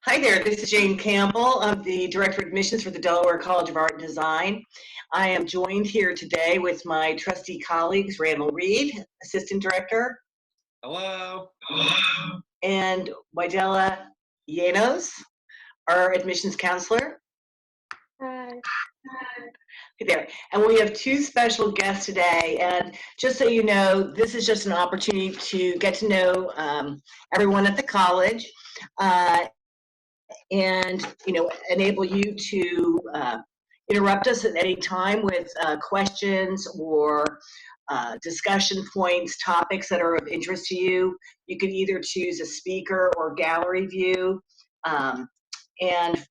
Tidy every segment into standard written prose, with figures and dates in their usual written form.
Hi there, this is Jane Campbell. I'm the Director of Admissions for the Delaware College of Art and Design. I am joined here today with my trustee colleagues, Randall Reed, Assistant Director, Hello. and Wydella Llanos, our Admissions Counselor. Hi. Hey there. And we have two special guests today. And just so you know, this is just an opportunity to get to know everyone at the college. And enable you to interrupt us at any time with questions or discussion points, topics that are of interest to you. You can either choose a speaker or gallery view, and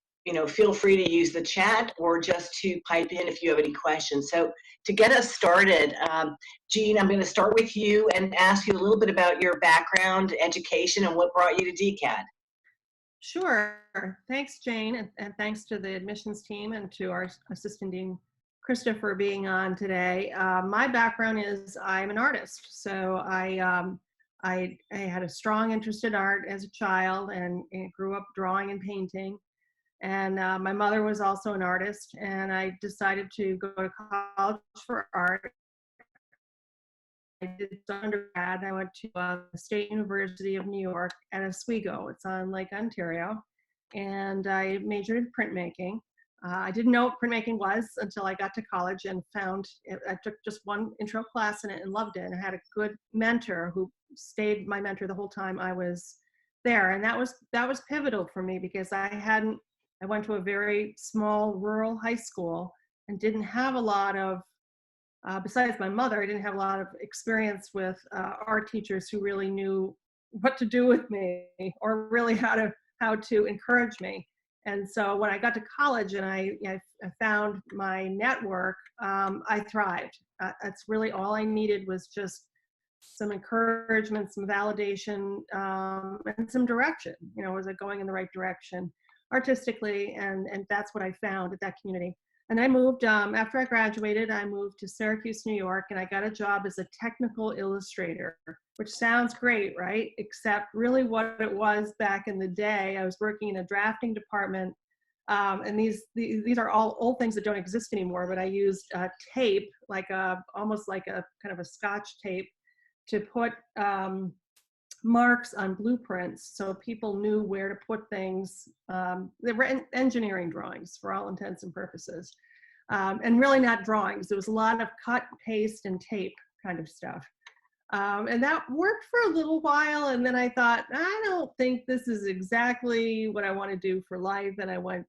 feel free to use the chat or just to pipe in if you have any questions. So to get us started, Jean, I'm going to start with you and ask you a little bit about your background, education, and what brought you to DCAD. Sure. Thanks, Jane, and thanks to the admissions team and to our assistant dean, Krista, for being on today. My background is I'm an artist, so I had a strong interest in art as a child and grew up drawing and painting. And my mother was also an artist, and I decided to go to college for art. I did undergrad. I went to the State University of New York at Oswego. It's on Lake Ontario. And I majored in printmaking. I didn't know what printmaking was until I got to college and found it. I took just one intro class in it and loved it. And I had a good mentor who stayed my mentor the whole time I was there. And that was pivotal for me because I went to a very small rural high school and didn't have a lot of besides my mother, I didn't have a lot of experience with art teachers who really knew what to do with me or really how to encourage me. And so when I got to college and I found my network, I thrived. That's really all I needed was just some encouragement, some validation, and some direction. Was I going in the right direction artistically? And that's what I found at that community. And I moved, after I graduated, I moved to Syracuse, New York, and I got a job as a technical illustrator, which sounds great, right? Except really what it was back in the day, I was working in a drafting department, and these are all old things that don't exist anymore, but I used tape, almost like a kind of a Scotch tape, to put marks on blueprints so people knew where to put things. They were engineering drawings for all intents and purposes, and really not drawings. There was a lot of cut, paste, and tape kind of stuff. And that worked for a little while, and then I thought, I don't think this is exactly what I want to do for life, and I went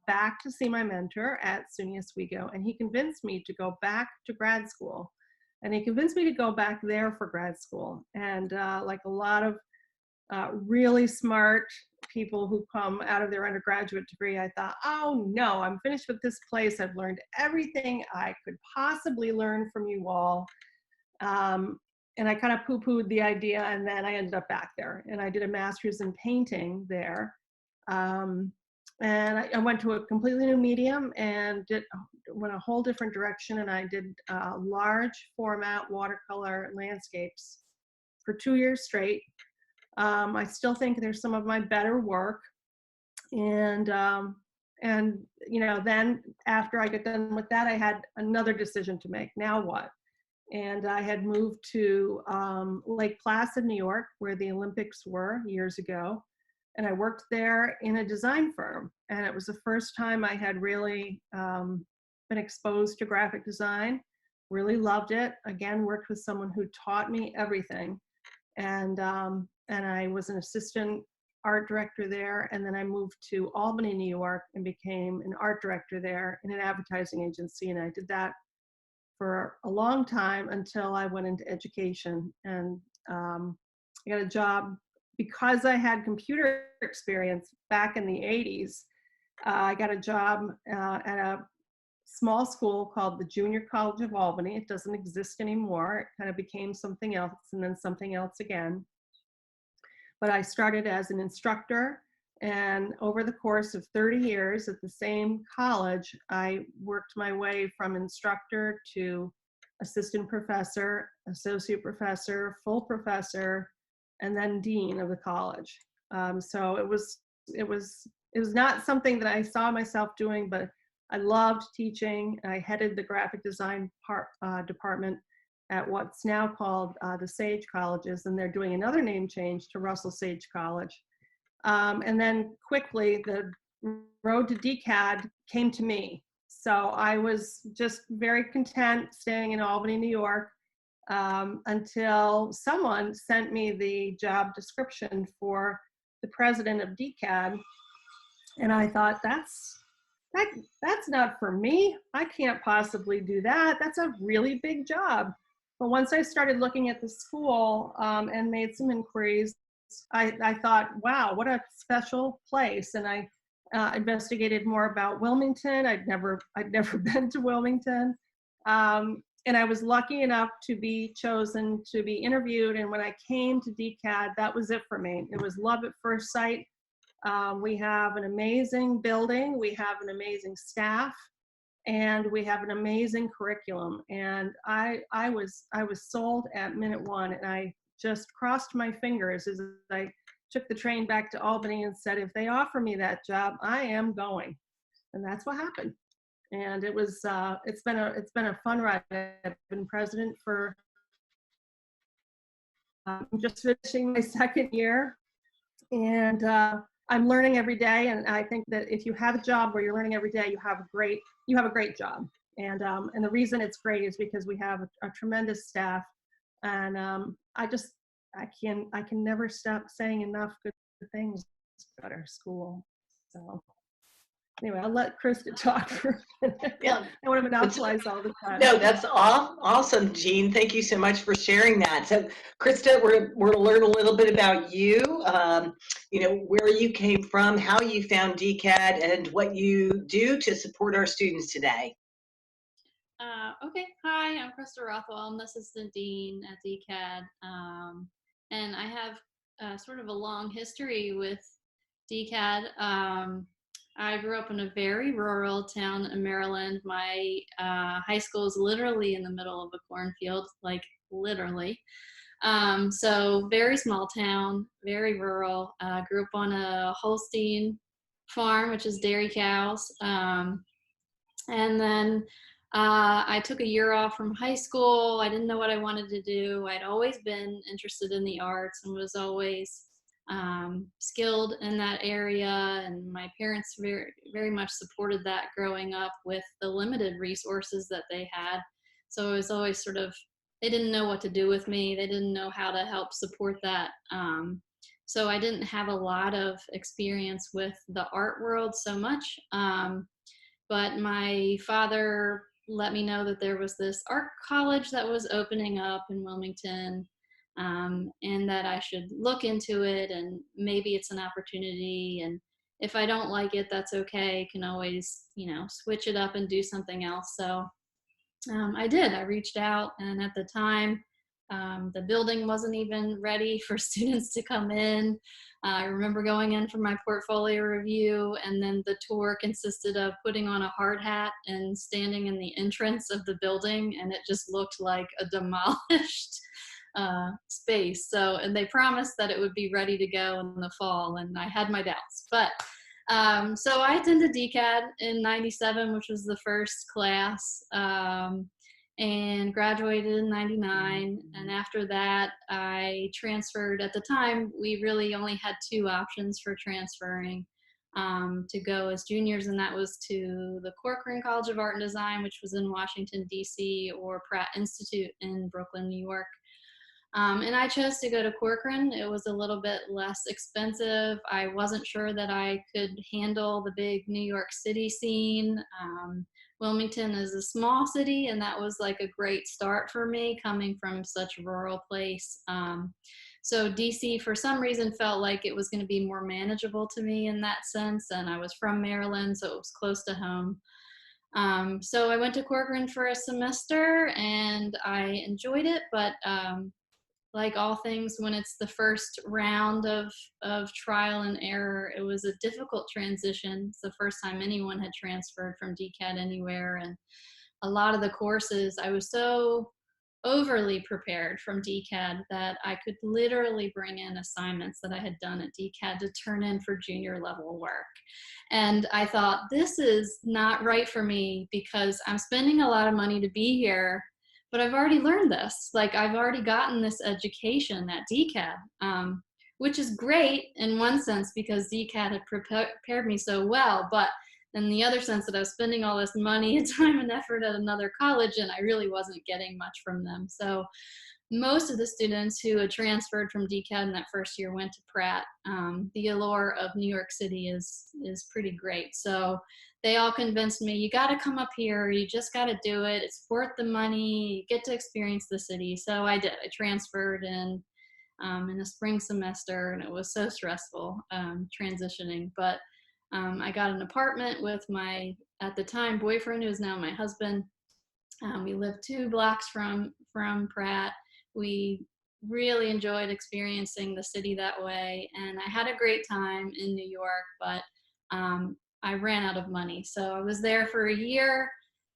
back to see my mentor at SUNY Oswego, and he convinced me to go back to grad school. And he convinced me to go back there for grad school. And like a lot of really smart people who come out of their undergraduate degree, I thought, oh no, I'm finished with this place. I've learned everything I could possibly learn from you all. And I kind of poo-pooed the idea, and then I ended up back there. And I did a master's in painting there. And I went to a completely new medium and went a whole different direction. And I did large format watercolor landscapes for 2 years straight. I still think there's some of my better work. And then after I got done with that, I had another decision to make. Now what? And I had moved to Lake Placid, New York, where the Olympics were years ago. And I worked there in a design firm. And it was the first time I had really been exposed to graphic design. Really loved it. Again, worked with someone who taught me everything. And I was an assistant art director there. And then I moved to Albany, New York, and became an art director there in an advertising agency. And I did that for a long time until I went into education. And I got a job because I had computer experience back in the 80s. I got a job at a small school called the Junior College of Albany. It doesn't exist anymore. It kind of became something else and then something else again. But I started as an instructor, and over the course of 30 years at the same college, I worked my way from instructor to assistant professor, associate professor, full professor, and then dean of the college. So it was it was not something that I saw myself doing, but I loved teaching. I headed the graphic design department at what's now called the Sage Colleges, and they're doing another name change to Russell Sage College. And then quickly, the road to DCAD came to me. So I was just very content staying in Albany, New York, until someone sent me the job description for the president of DCAD. And I thought, that's not for me. I can't possibly do that. That's a really big job. But once I started looking at the school and made some inquiries, I thought, wow, what a special place. And I investigated more about Wilmington. I'd never been to Wilmington. And I was lucky enough to be chosen to be interviewed. And when I came to DCAD, that was it for me. It was love at first sight. We have an amazing building. We have an amazing staff. And we have an amazing curriculum. And I was sold at minute one, and I just crossed my fingers as I took the train back to Albany and said, if they offer me that job, I am going. And that's what happened. And it was it's been a fun ride. I've been president for just finishing my second year, and I'm learning every day. And I think that if you have a job where you're learning every day, you have a great job. And the reason it's great is because we have a tremendous staff, and I can never stop saying enough good things about our school. So anyway, I'll let Krista talk for a minute. Yeah. I want to monopolize all the time. No, that's awesome, Jean. Thank you so much for sharing that. So, Krista, we're going to learn a little bit about you. Where you came from, how you found DCAD, and what you do to support our students today. Okay, hi, I'm Krista Rothwell. I'm the assistant dean at DCAD, and I have sort of a long history with DCAD. I grew up in a very rural town in Maryland. My high school is literally in the middle of a cornfield, like literally. So very small town, very rural. Grew up on a Holstein farm, which is dairy cows. And then I took a year off from high school. I didn't know what I wanted to do. I'd always been interested in the arts and was always skilled in that area, and my parents very, very much supported that growing up with the limited resources that they had. So it was always sort of, they didn't know what to do with me. They didn't know how to help support that. So I didn't have a lot of experience with the art world so much. But my father let me know that there was this art college that was opening up in Wilmington, and that I should look into it, and maybe it's an opportunity, and if I don't like it, that's okay. I can always, switch it up and do something else. So I did. I reached out, and at the time, the building wasn't even ready for students to come in. I remember going in for my portfolio review, and then the tour consisted of putting on a hard hat and standing in the entrance of the building, and it just looked like a demolished space. So, and they promised that it would be ready to go in the fall, and I had my doubts. But so I attended DCAD in '97, which was the first class, and graduated in '99. And after that, I transferred. At the time, we really only had two options for transferring to go as juniors, and that was to the Corcoran College of Art and Design, which was in Washington, D.C., or Pratt Institute in Brooklyn, New York. And I chose to go to Corcoran. It was a little bit less expensive. I wasn't sure that I could handle the big New York City scene. Wilmington is a small city, and that was like a great start for me coming from such a rural place. So DC, for some reason, felt like it was going to be more manageable to me in that sense. And I was from Maryland, so it was close to home. So I went to Corcoran for a semester, and I enjoyed it, but like all things, when it's the first round of trial and error, it was a difficult transition. It's the first time anyone had transferred from DCAD anywhere. And a lot of the courses, I was so overly prepared from DCAD that I could literally bring in assignments that I had done at DCAD to turn in for junior level work. And I thought, this is not right for me because I'm spending a lot of money to be here, but I've already learned this. Like, I've already gotten this education at DCAD, which is great in one sense because DCAD had prepared me so well, but in the other sense that I was spending all this money and time and effort at another college and I really wasn't getting much from them. So most of the students who had transferred from DCAD in that first year went to Pratt. The allure of New York City is pretty great. So they all convinced me, you got to come up here. You just got to do it. It's worth the money. You get to experience the city. So I did. I transferred in the spring semester, and it was so stressful transitioning. But I got an apartment with my, at the time, boyfriend, who is now my husband. We lived 2 blocks from Pratt. We really enjoyed experiencing the city that way, and I had a great time in New York, but I ran out of money. So I was there for a year,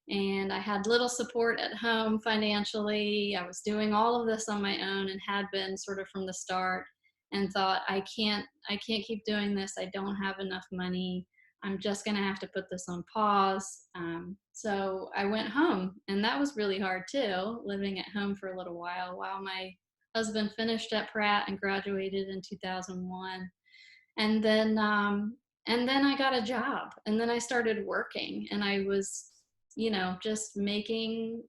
and I had little support at home financially. I was doing all of this on my own and had been sort of from the start, and thought, I can't keep doing this. I don't have enough money. I'm just going to have to put this on pause. So I went home, and that was really hard too, living at home for a little while my husband finished at Pratt and graduated in 2001. And then I got a job, and then I started working, and I was, just making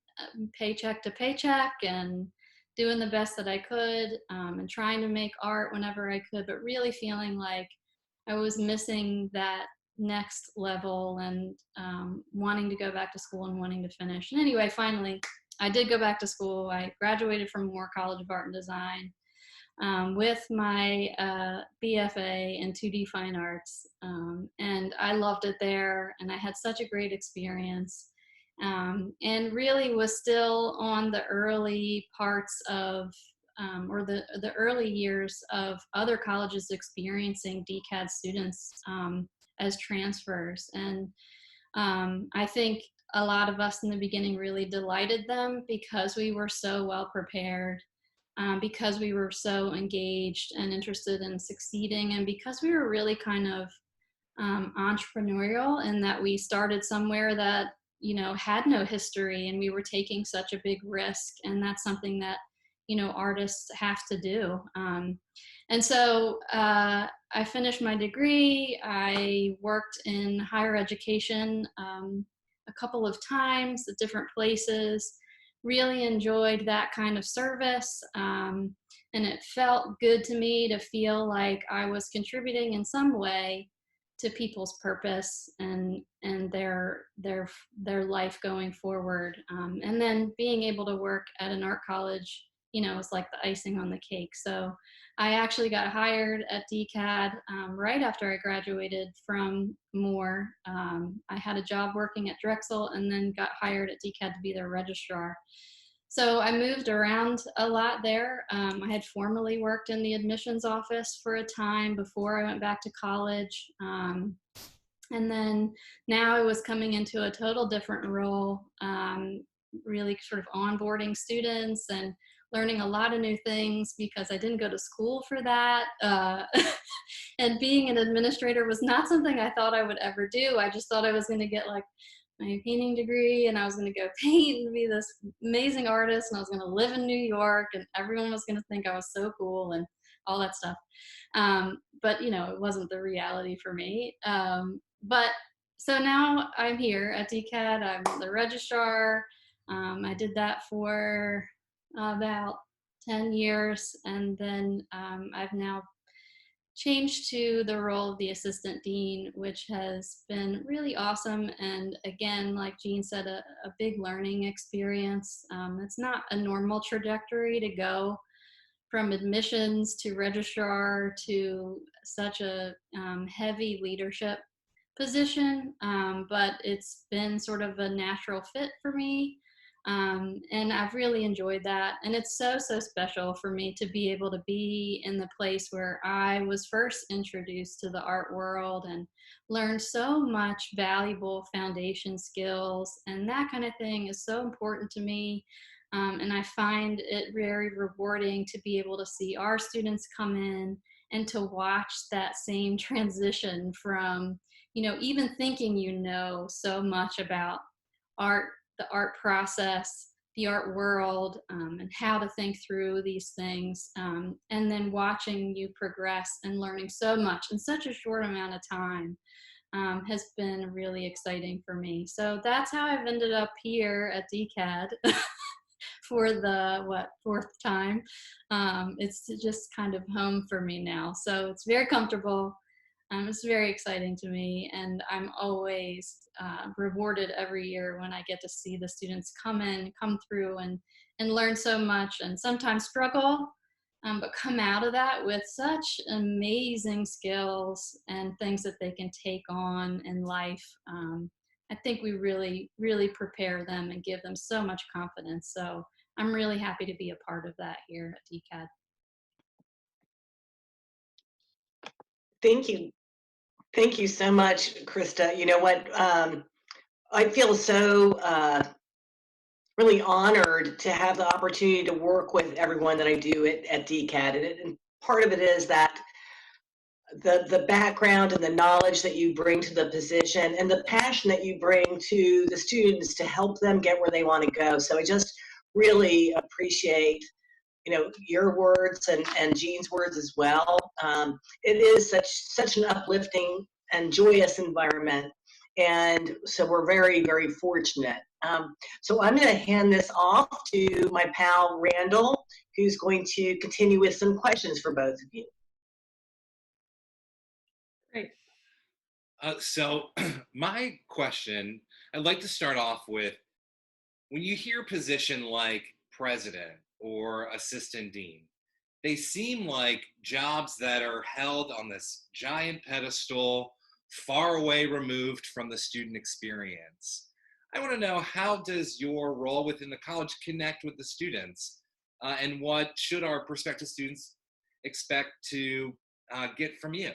paycheck to paycheck and doing the best that I could, and trying to make art whenever I could, but really feeling like I was missing that next level and wanting to go back to school and wanting to finish. And anyway, finally, I did go back to school. I graduated from Moore College of Art and Design with my BFA in 2D Fine Arts. And I loved it there, and I had such a great experience. And really was still on the early parts of, or the early years of other colleges experiencing DCAD students as transfers. And I think a lot of us in the beginning really delighted them because we were so well prepared, because we were so engaged and interested in succeeding, and because we were really kind of entrepreneurial in that we started somewhere that had no history, and we were taking such a big risk, and that's something that artists have to do. And so I finished my degree. I worked in higher education a couple of times at different places, really enjoyed that kind of service. And it felt good to me to feel like I was contributing in some way to people's purpose and their life going forward. And then being able to work at an art college, was like the icing on the cake. So I actually got hired at DCAD right after I graduated from Moore. I had a job working at Drexel and then got hired at DCAD to be their registrar. So I moved around a lot there. I had formerly worked in the admissions office for a time before I went back to college. And then now I was coming into a total different role, really sort of onboarding students and learning a lot of new things because I didn't go to school for that. And being an administrator was not something I thought I would ever do. I just thought I was going to get like my painting degree and I was going to go paint and be this amazing artist, and I was going to live in New York and everyone was going to think I was so cool and all that stuff. But it wasn't the reality for me. But so now I'm here at DCAD. I'm the registrar. I did that for about 10 years, and then I've now changed to the role of the assistant dean, which has been really awesome. And again, like Jean said, a big learning experience. It's not a normal trajectory to go from admissions to registrar to such a heavy leadership position, but it's been sort of a natural fit for me. And I've really enjoyed that. And it's so special for me to be able to be in the place where I was first introduced to the art world and learned so much valuable foundation skills. And that kind of thing is so important to me. And I find it very rewarding to be able to see our students come in and to watch that same transition from, even thinking so much about art, the art process, the art world, and how to think through these things, and then watching you progress and learning so much in such a short amount of time has been really exciting for me. So that's how I've ended up here at DCAD for the fourth time. It's just kind of home for me now. So it's very comfortable. It's very exciting to me, and I'm always rewarded every year when I get to see the students come through and learn so much, and sometimes struggle, but come out of that with such amazing skills and things that they can take on in life. I think we really, really prepare them and give them so much confidence. So I'm really happy to be a part of that here at DCAD. Thank you. Thank you so much, Krista. You know what? I feel so really honored to have the opportunity to work with everyone that I do at DCAD. And part of it is that the background and the knowledge that you bring to the position and the passion that you bring to the students to help them get where they want to go. So I just really appreciate your words and Jean's words as well. It is such an uplifting and joyous environment, and so we're very, very fortunate. So I'm going to hand this off to my pal Randall, who's going to continue with some questions for both of you. Great. So my question, I'd like to start off with, when you hear a position like president or assistant dean, they seem like jobs that are held on this giant pedestal, far away removed from the student experience. I want to know, how does your role within the college connect with the students, and what should our prospective students expect to get from you?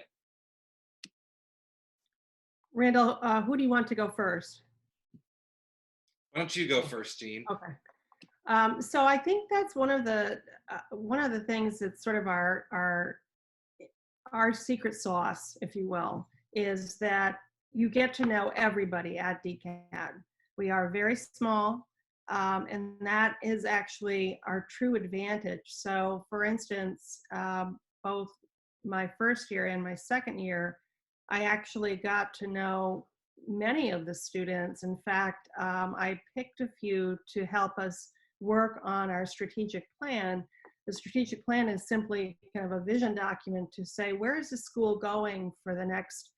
Randall, who do you want to go first? Why don't you go first, Jean? Okay. So I think that's one of the things that's sort of our secret sauce, if you will, is that you get to know everybody at DCAD. We are very small, and that is actually our true advantage. So, for instance, both my first year and my second year, I actually got to know many of the students. In fact, I picked a few to help us work on our strategic plan. The strategic plan is simply kind of a vision document to say, where is the school going for the next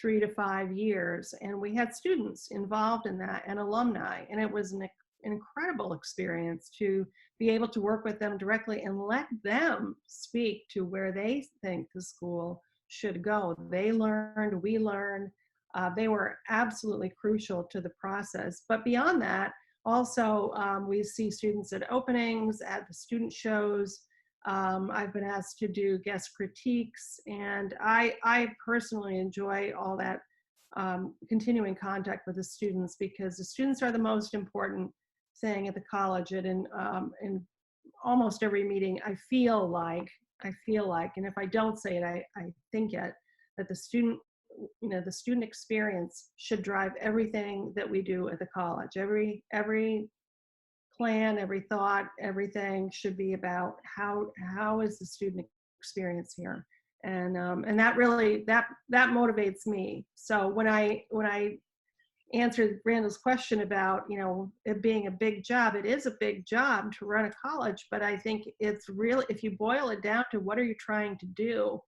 3 to 5 years? And we had students involved in that and alumni, and it was an incredible experience to be able to work with them directly and let them speak to where they think the school should go. They learned, we learned. They were absolutely crucial to the process. But beyond that, also, we see students at openings, at the student shows. I've been asked to do guest critiques, and I personally enjoy all that continuing contact with the students, because the students are the most important thing at the college. And in almost every meeting, I feel like, and if I don't say it, I think it, that the student experience should drive everything that we do at the college. Every plan, every thought, everything should be about how is the student experience here, and that really that motivates me. So when I answered Randall's question about it being a big job, it is a big job to run a college, but I think it's really, if you boil it down to what are you trying to do.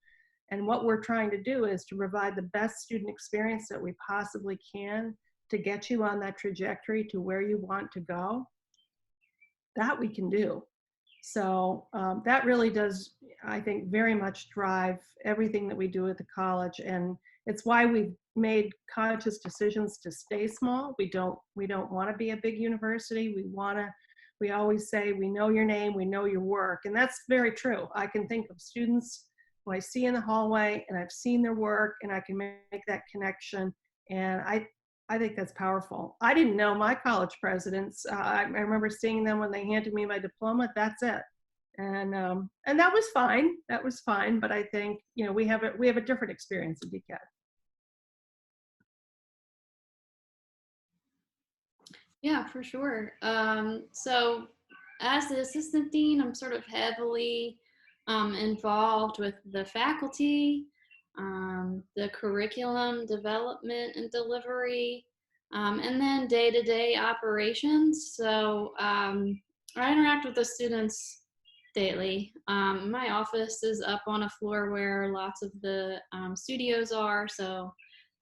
And what we're trying to do is to provide the best student experience that we possibly can to get you on that trajectory to where you want to go. That we can do. So that really does, I think, very much drive everything that we do at the college. And it's why we've made conscious decisions to stay small. We don't want to be a big university. We always say, we know your name, we know your work. And that's very true. I can think of students who I see in the hallway, and I've seen their work, and I can make that connection. And I I think that's powerful. I didn't know my college presidents. I remember seeing them when they handed me my diploma. That's it. And that was fine. That was fine. But I think, you know, we have a different experience at DCAD. Yeah, for sure. So as the assistant dean, I'm sort of heavily involved with the faculty, the curriculum development and delivery, and then day-to-day operations. So I interact with the students daily. My office is up on a floor where lots of the studios are, so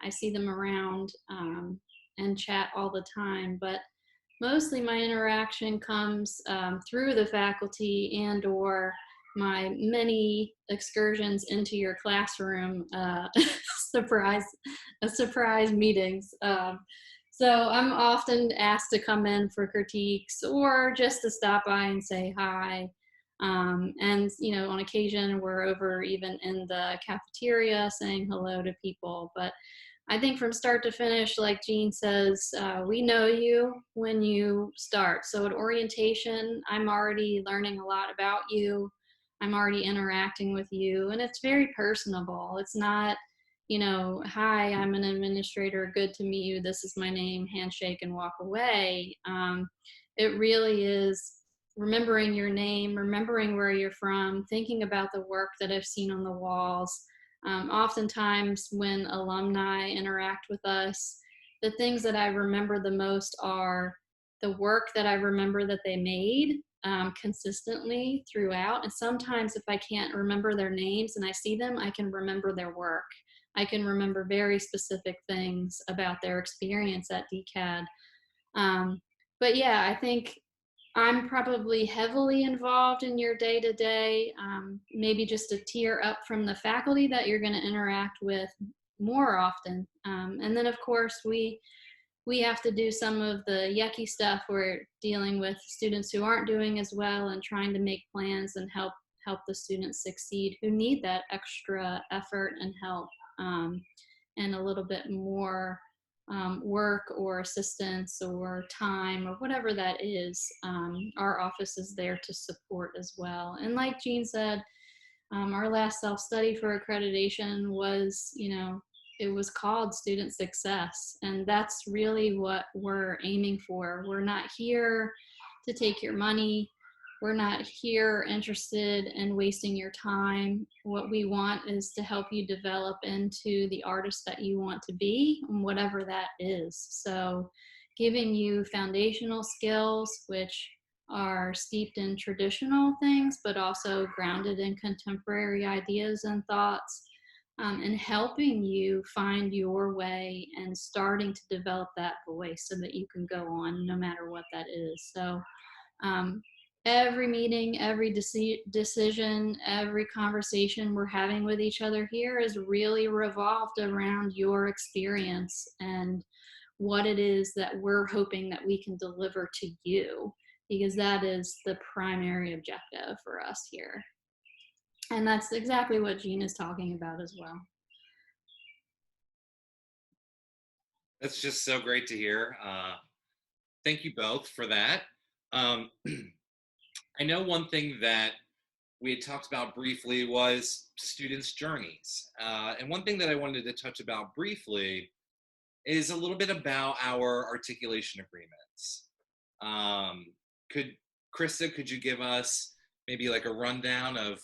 I see them around and chat all the time. But mostly my interaction comes through the faculty and or my many excursions into your classroom surprise meetings. So I'm often asked to come in for critiques or just to stop by and say hi. And you know, on occasion we're over even in the cafeteria saying hello to people. But I think from start to finish, like Jean says, we know you when you start. So at orientation, I'm already learning a lot about you. I'm already interacting with you, and it's very personable. It's not, you know, hi, I'm an administrator, good to meet you, this is my name, handshake and walk away. It really is remembering your name, remembering where you're from, thinking about the work that I've seen on the walls. Oftentimes when alumni interact with us, the things that I remember the most are the work that I remember that they made consistently throughout. And sometimes if I can't remember their names and I see them, I can remember their work. I can remember very specific things about their experience at DCAD. But yeah, I think I'm probably heavily involved in your day-to-day, maybe just a tier up from the faculty that you're going to interact with more often. And then, of course, we have to do some of the yucky stuff. We're dealing with students who aren't doing as well and trying to make plans and help the students succeed who need that extra effort and help and a little bit more work or assistance or time or whatever that is. Our office is there to support as well. And like Jean said, our last self-study for accreditation was, you know, it was called student success. And that's really what we're aiming for. We're not here to take your money. We're not here interested in wasting your time. What we want is to help you develop into the artist that you want to be, whatever that is. So giving you foundational skills, which are steeped in traditional things, but also grounded in contemporary ideas and thoughts, and helping you find your way and starting to develop that voice so that you can go on no matter what that is. So every meeting, every decision, every conversation we're having with each other here is really revolved around your experience and what it is that we're hoping that we can deliver to you, because that is the primary objective for us here. And that's exactly what Jean is talking about as well. That's just so great to hear. Thank you both for that. I know one thing that we had talked about briefly was students' journeys. And one thing that I wanted to touch about briefly is a little bit about our articulation agreements. Krista, could you give us maybe like a rundown of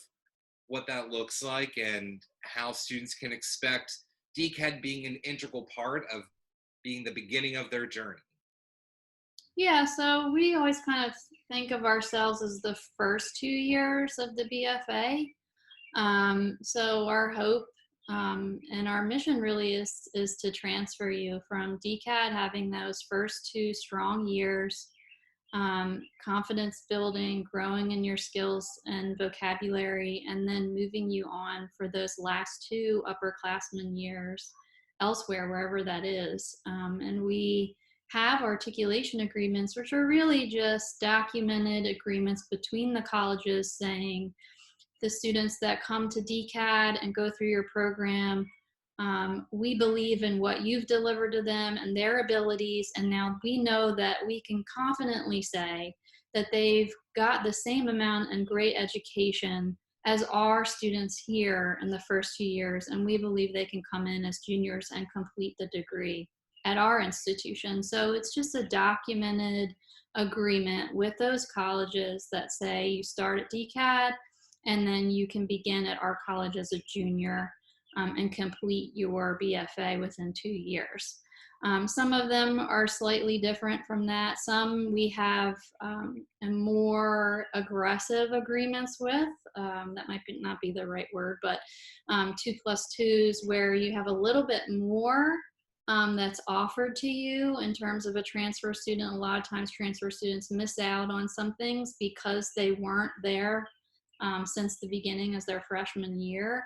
what that looks like and how students can expect DCAD being an integral part of being the beginning of their journey? Yeah, so we always kind of think of ourselves as the first 2 years of the BFA. So our hope and our mission really is to transfer you from DCAD, having those first 2 strong years, confidence building, growing in your skills and vocabulary, and then moving you on for those last 2 upperclassmen years elsewhere, wherever that is. And we have articulation agreements, which are really just documented agreements between the colleges saying the students that come to DCAD and go through your program We believe in what you've delivered to them and their abilities, and now we know that we can confidently say that they've got the same amount and great education as our students here in the first 2 years, and we believe they can come in as juniors and complete the degree at our institution. So it's just a documented agreement with those colleges that say you start at DCAD and then you can begin at our college as a junior and complete your BFA within 2 years. Some of them are slightly different from that. Some we have more aggressive agreements with. That might not be the right word, but 2+2s where you have a little bit more that's offered to you in terms of a transfer student. A lot of times transfer students miss out on some things because they weren't there since the beginning as their freshman year.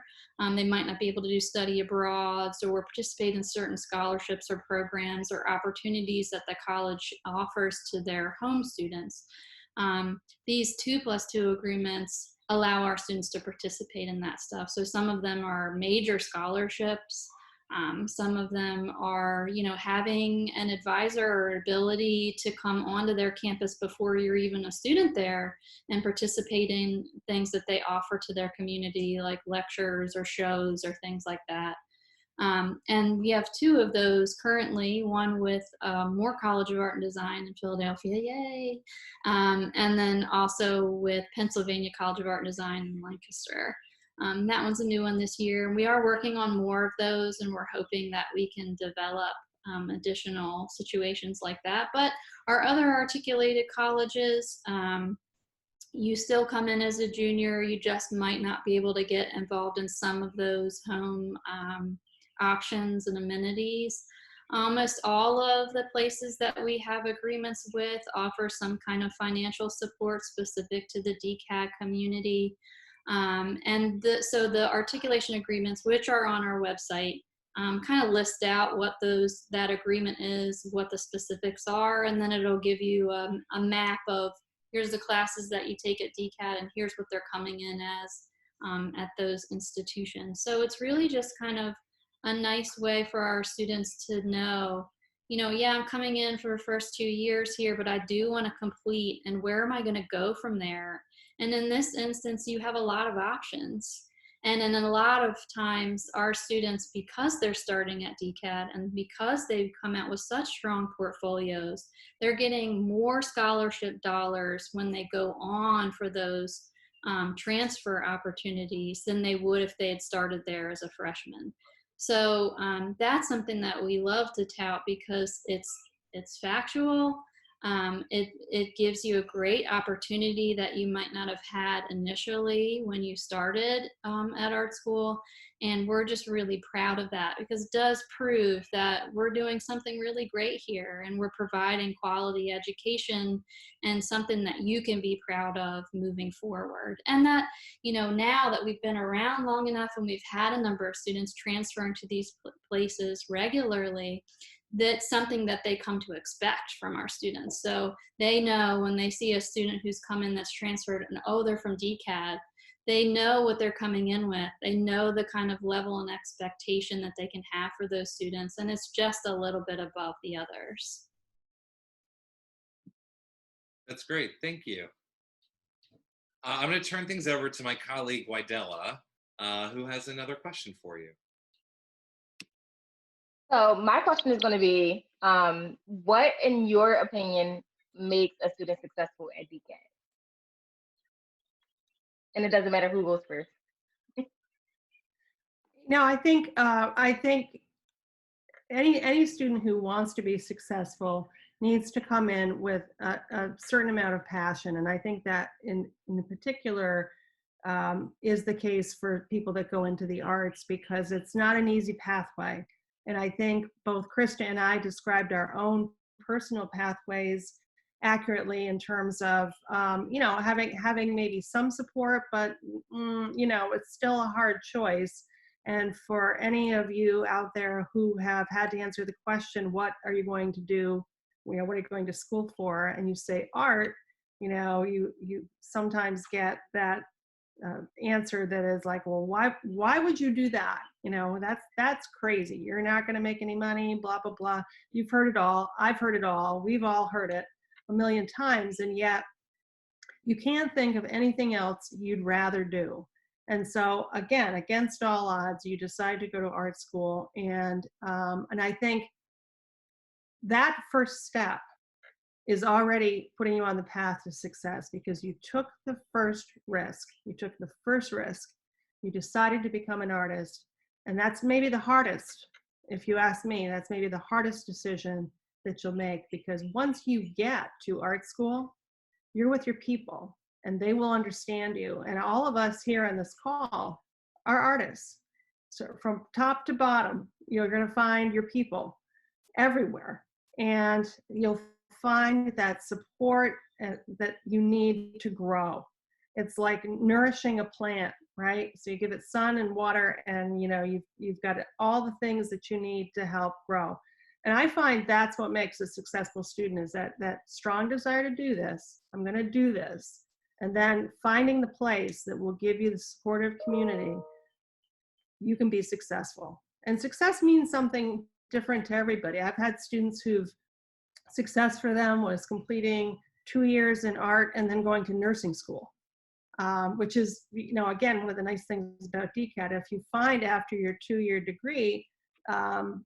They might not be able to do study abroads or participate in certain scholarships or programs or opportunities that the college offers to their home students. These 2+2 agreements allow our students to participate in that stuff. So some of them are major scholarships. Some of them are, having an advisor or ability to come onto their campus before you're even a student there and participate in things that they offer to their community, like lectures or shows or things like that. And we have 2 of those currently, one with Moore College of Art and Design in Philadelphia, yay, and then also with Pennsylvania College of Art and Design in Lancaster. That one's a new one this year. We are working on more of those, and we're hoping that we can develop additional situations like that. But our other articulated colleges, you still come in as a junior. You just might not be able to get involved in some of those home options and amenities. Almost all of the places that we have agreements with offer some kind of financial support specific to the DCAD community. So the articulation agreements, which are on our website, kind of list out what that agreement is, what the specifics are, and then it'll give you a map of here's the classes that you take at DCAD and here's what they're coming in as at those institutions. So it's really just kind of a nice way for our students to know, yeah, I'm coming in for the first 2 years here, but I do want to complete, and where am I going to go from there? And in this instance, you have a lot of options. And in a lot of times, our students, because they're starting at DCAD and because they've come out with such strong portfolios, they're getting more scholarship dollars when they go on for those transfer opportunities than they would if they had started there as a freshman. So that's something that we love to tout because it's factual. It gives you a great opportunity that you might not have had initially when you started at art school. And we're just really proud of that because it does prove that we're doing something really great here and we're providing quality education and something that you can be proud of moving forward. And that, now that we've been around long enough and we've had a number of students transferring to these places regularly, that's something that they come to expect from our students. So they know when they see a student who's come in that's transferred and, oh, they're from DCAD, they know what they're coming in with. They know the kind of level and expectation that they can have for those students, and it's just a little bit above the others. That's great. Thank you. I'm going to turn things over to my colleague, Wydella, who has another question for you. So my question is going to be, what, in your opinion, makes a student successful at DCAD? And it doesn't matter who goes first. No, I think any student who wants to be successful needs to come in with a certain amount of passion, and I think that in particular is the case for people that go into the arts because it's not an easy pathway. And I think both Krista and I described our own personal pathways accurately in terms of, having maybe some support, but, it's still a hard choice. And for any of you out there who have had to answer the question, what are you going to do? What are you going to school for? And you say art, you sometimes get that answer that is like, well, why would you do that? You know, that's crazy. You're not going to make any money, blah, blah, blah. You've heard it all. I've heard it all. We've all heard it a million times. And yet you can't think of anything else you'd rather do. And so again, against all odds, you decide to go to art school. And I think that first step is already putting you on the path to success, because you took the first risk. You took the first risk. You decided to become an artist. And that's maybe the hardest, if you ask me, that's maybe the hardest decision that you'll make, because once you get to art school, you're with your people and they will understand you. And all of us here on this call are artists. So from top to bottom, you're going to find your people everywhere. And you'll find that support that you need to grow. It's like nourishing a plant, right? So you give it sun and water, and you know you've got all the things that you need to help grow. And I find that's what makes a successful student, is that strong desire to do this. I'm going to do this, and then finding the place that will give you the supportive community. You can be successful, and success means something different to everybody. I've had students who've success for them was completing 2 years in art and then going to nursing school, which is, you know, again, one of the nice things about DCAD. If you find after your 2-year degree,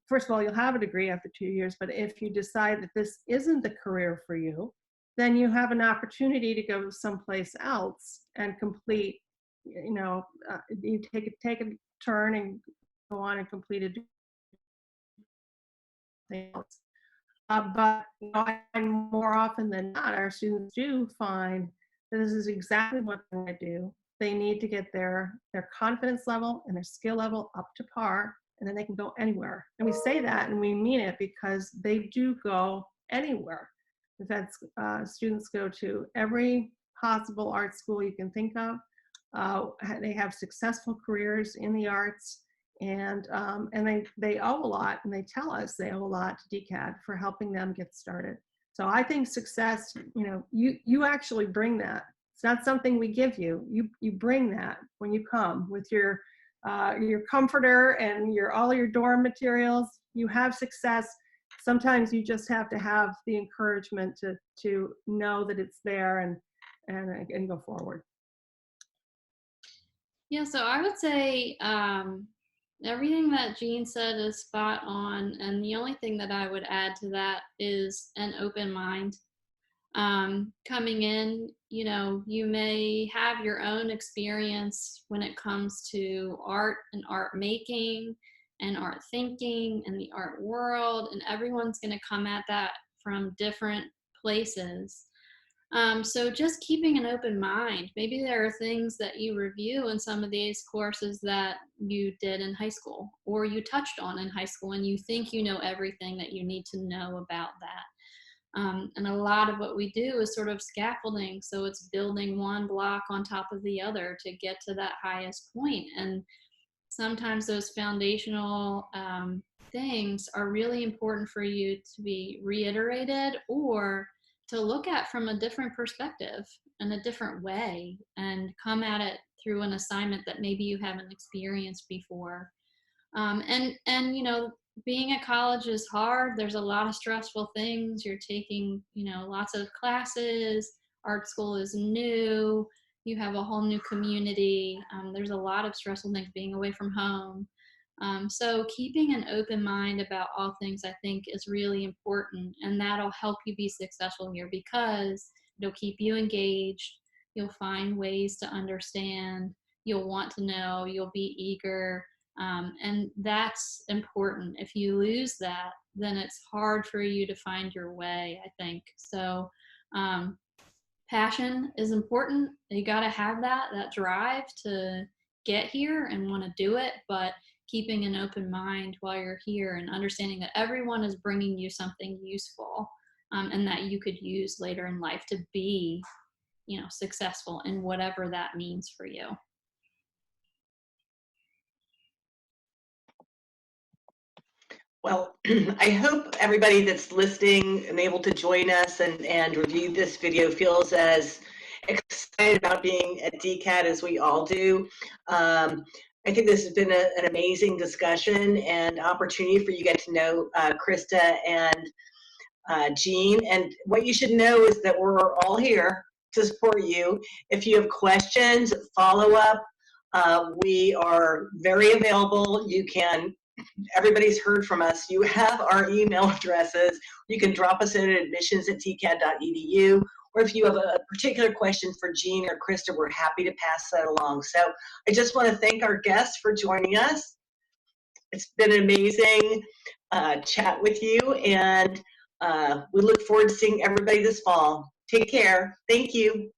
first of all, you'll have a degree after 2 years, but if you decide that this isn't the career for you, then you have an opportunity to go someplace else and complete, you know, you take a turn and go on and complete a degree else. But you know, more often than not, our students do find that this is exactly what they want to do. They need to get their confidence level and their skill level up to par, and then they can go anywhere. And we say that and we mean it, because they do go anywhere. We've had students go to every possible art school you can think of. They have successful careers in the arts. And they owe a lot, and they tell us they owe a lot to DCAD for helping them get started. So I think success, you know, you actually bring that. It's not something we give you. You bring that when you come with your comforter and all your dorm materials. You have success. Sometimes you just have to have the encouragement to know that it's there and go forward. Yeah, so I would say everything that Jean said is spot on, and the only thing that I would add to that is an open mind. Coming in, you know, you may have your own experience when it comes to art and art making and art thinking and the art world, and everyone's going to come at that from different places. So just keeping an open mind. Maybe there are things that you review in some of these courses that you did in high school, or you touched on in high school, and you think you know everything that you need to know about that. And a lot of what we do is sort of scaffolding. So it's building one block on top of the other to get to that highest point. And sometimes those foundational things are really important for you to be reiterated, or to look at from a different perspective in a different way, and come at it through an assignment that maybe you haven't experienced before. And you know, being at college is hard. There's a lot of stressful things. You're taking, you know, lots of classes. Art school is new. You have a whole new community. There's a lot of stressful things, being away from home. So keeping an open mind about all things, I think, is really important, and that'll help you be successful here, because it'll keep you engaged. You'll find ways to understand. You'll want to know. You'll be eager. And that's important. If you lose that, then it's hard for you to find your way, I think. So passion is important. You got to have that drive to get here and want to do it, but keeping an open mind while you're here, and understanding that everyone is bringing you something useful, and that you could use later in life to be, you know, successful in whatever that means for you. Well, I hope everybody that's listening and able to join us and review this video feels as excited excited about being at DCAD as we all do. I think this has been an amazing discussion and opportunity for you to get to know Krista and Jean. And what you should know is that we're all here to support you. If you have questions, follow up, we are very available. You can, everybody's heard from us. You have our email addresses. You can drop us in at admissions@dcad.edu. Or if you have a particular question for Jean or Krista, we're happy to pass that along. So I just want to thank our guests for joining us. It's been an amazing chat with you, and we look forward to seeing everybody this fall. Take care. Thank you.